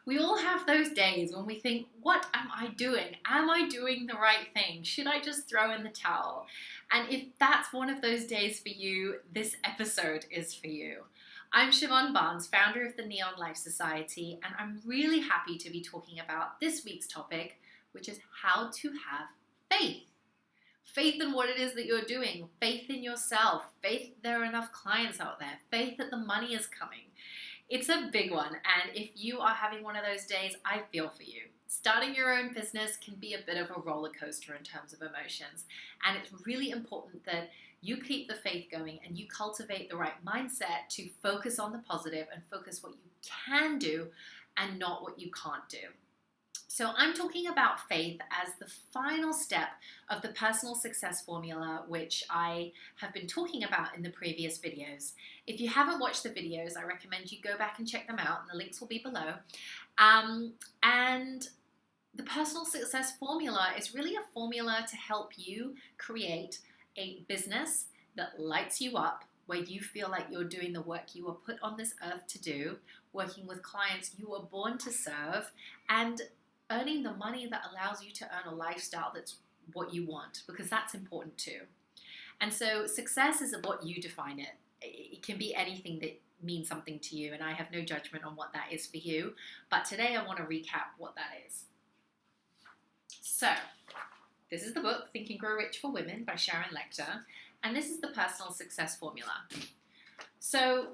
We all have those days when we think, what am I doing? Am I doing the right thing? Should I just throw in the towel? And if that's one of those days for you, this episode is for you. I'm Siobhan Barnes, founder of the Neon Life Society, and I'm really happy to be talking about this week's topic, which is how to have faith. Faith in what it is that you're doing, faith in yourself, faith there are enough clients out there, faith that the money is coming. It's a big one, and if you are having one of those days, I feel for you. Starting your own business can be a bit of a roller coaster in terms of emotions, and it's really important that you keep the faith going and you cultivate the right mindset to focus on the positive and focus what you can do and not what you can't do. So I'm talking about faith as the final step of the personal success formula, which I have been talking about in the previous videos. If you haven't watched the videos, I recommend you go back and check them out, and the links will be below. And the personal success formula is really a formula to help you create a business that lights you up, where you feel like you're doing the work you were put on this earth to do, working with clients you were born to serve, and earning the money that allows you to earn a lifestyle that's what you want, because that's important too. And so success is what you define it. It can be anything that means something to you, and I have no judgment on what that is for you. But today I want to recap what that is. So this is the book, Think and Grow Rich for Women by Sharon Lechter, and this is the personal success formula. So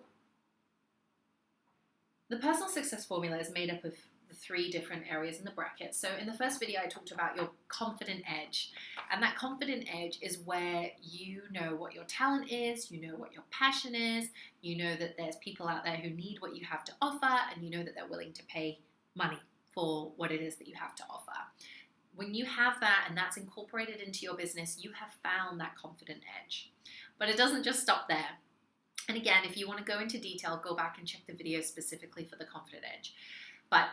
the personal success formula is made up of the three different areas in the bracket. So in the first video, I talked about your confident edge. And that confident edge is where you know what your talent is, you know what your passion is, you know that there's people out there who need what you have to offer, and you know that they're willing to pay money for what it is that you have to offer. When you have that and that's incorporated into your business, you have found that confident edge. But it doesn't just stop there. And again, if you want to go into detail, go back and check the video specifically for the confident edge. But,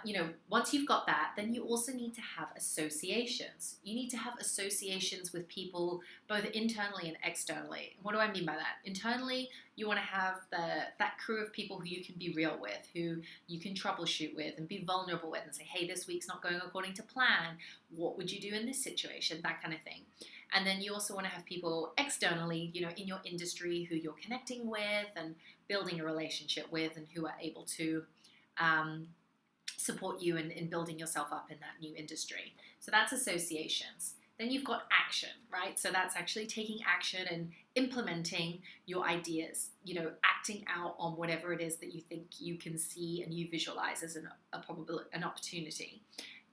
once you've got that, then you also need to have associations. You need to have associations with people both internally and externally. What do I mean by that? Internally, you want to have that crew of people who you can be real with, who you can troubleshoot with and be vulnerable with and say, hey, this week's not going according to plan. What would you do in this situation? That kind of thing. And then you also want to have people externally, in your industry who you're connecting with and building a relationship with, and who are able to support you in building yourself up in that new industry. So that's associations. Then you've got action, right? So that's actually taking action and implementing your ideas, acting out on whatever it is that you think you can see and you visualize as an opportunity,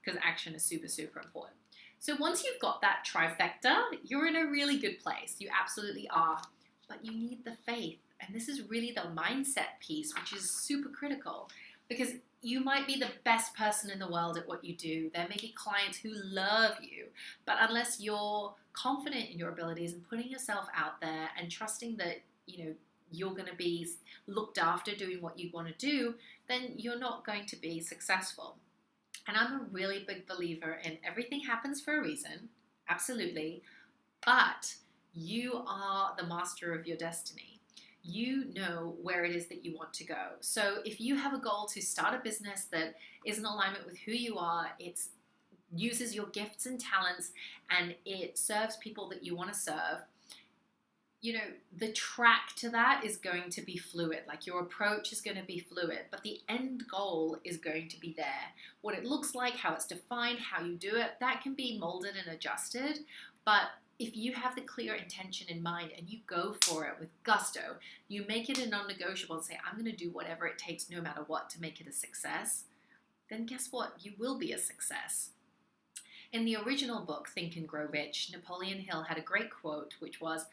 because action is super, super important. So once you've got that trifecta, you're in a really good place. You absolutely are, but you need the faith. And this is really the mindset piece, which is super critical, because you might be the best person in the world at what you do. There may be clients who love you, but unless you're confident in your abilities and putting yourself out there and trusting that, you're going to be looked after doing what you want to do, then you're not going to be successful. And I'm a really big believer in everything happens for a reason, absolutely, but you are the master of your destiny. You know where it is that you want to go. So if you have a goal to start a business that is in alignment with who you are, it uses your gifts and talents, and it serves people that you want to serve, the track to that is going to be fluid. Like, your approach is going to be fluid, but the end goal is going to be there. What it looks like, how it's defined, how you do it, that can be molded and adjusted, but if you have the clear intention in mind and you go for it with gusto, you make it a non-negotiable and say, I'm going to do whatever it takes no matter what to make it a success, then guess what? You will be a success. In the original book, Think and Grow Rich, Napoleon Hill had a great quote, which was,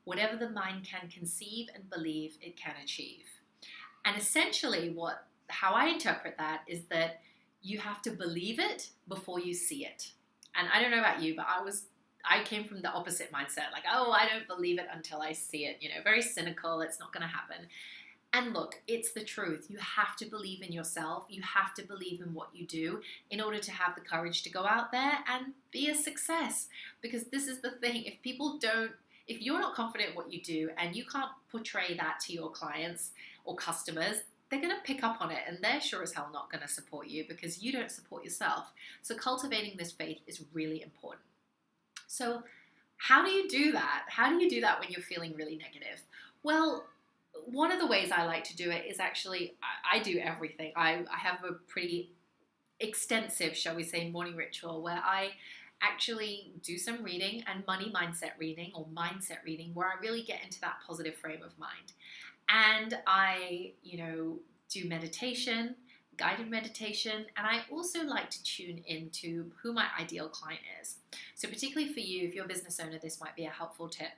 whatever the mind can conceive and believe, it can achieve. And essentially how I interpret that is that you have to believe it before you see it. And I don't know about you, but I came from the opposite mindset, like, oh, I don't believe it until I see it, very cynical, it's not going to happen. And look, it's the truth. You have to believe in yourself. You have to believe in what you do in order to have the courage to go out there and be a success. Because this is the thing, if you're not confident in what you do and you can't portray that to your clients or customers, they're going to pick up on it, and they're sure as hell not going to support you because you don't support yourself. So cultivating this faith is really important. So how do you do that? How do you do that when you're feeling really negative? Well, one of the ways I like to do it is actually, I do everything. I have a pretty extensive, shall we say, morning ritual where I actually do some reading and money mindset reading or mindset reading where I really get into that positive frame of mind. And I, do meditation, guided meditation, and I also like to tune into who my ideal client is. So particularly for you, if you're a business owner, this might be a helpful tip.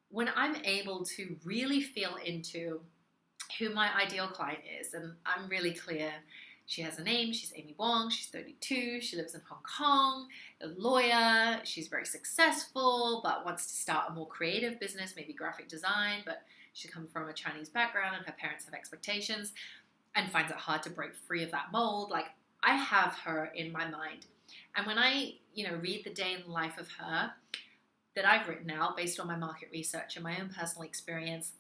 When I'm able to really feel into who my ideal client is, and I'm really clear, she has a name, she's Amy Wong, she's 32, she lives in Hong Kong, a lawyer, she's very successful, but wants to start a more creative business, maybe graphic design, but she comes from a Chinese background and her parents have expectations and finds it hard to break free of that mold. Like, I have her in my mind. And when I, read the day in the life of her that I've written out based on my market research and my own personal experience,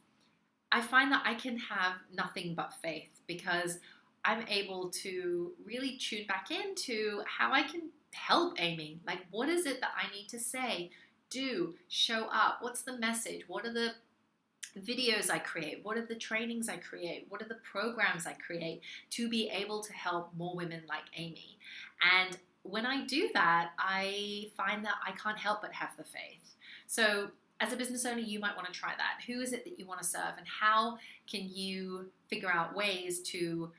I find that I can have nothing but faith because I'm able to really tune back into how I can help Amy. Like, what is it that I need to say, do, show up? What's the message? What are the videos I create? What are the trainings I create? What are the programs I create to be able to help more women like Amy? And when I do that, I find that I can't help but have the faith. So as a business owner, you might want to try that. Who is it that you want to serve, and how can you figure out ways to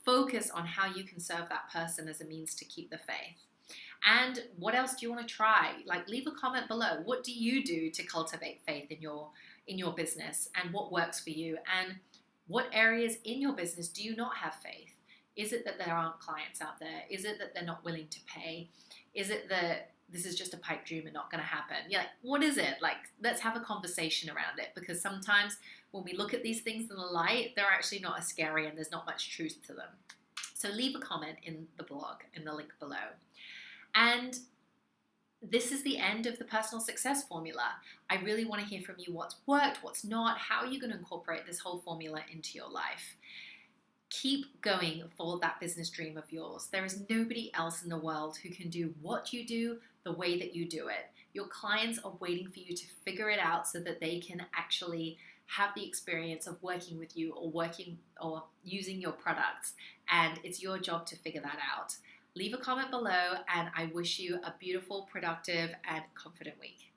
focus on how you can serve that person as a means to keep the faith? And what else do you want to try? Like, leave a comment below. What do you do to cultivate faith in your business, and what works for you? And what areas in your business do you not have faith? Is it that there aren't clients out there? Is it that they're not willing to pay? Is it that this is just a pipe dream and not going to happen? Yeah, like, what is it? Like, let's have a conversation around it, because sometimes when we look at these things in the light, they're actually not as scary and there's not much truth to them. So leave a comment in the blog, in the link below. And this is the end of the personal success formula. I really want to hear from you what's worked, what's not, how are you going to incorporate this whole formula into your life? Keep going for that business dream of yours. There is nobody else in the world who can do what you do the way that you do it. Your clients are waiting for you to figure it out so that they can actually have the experience of working with you or using your products. And it's your job to figure that out. Leave a comment below, and I wish you a beautiful, productive, and confident week.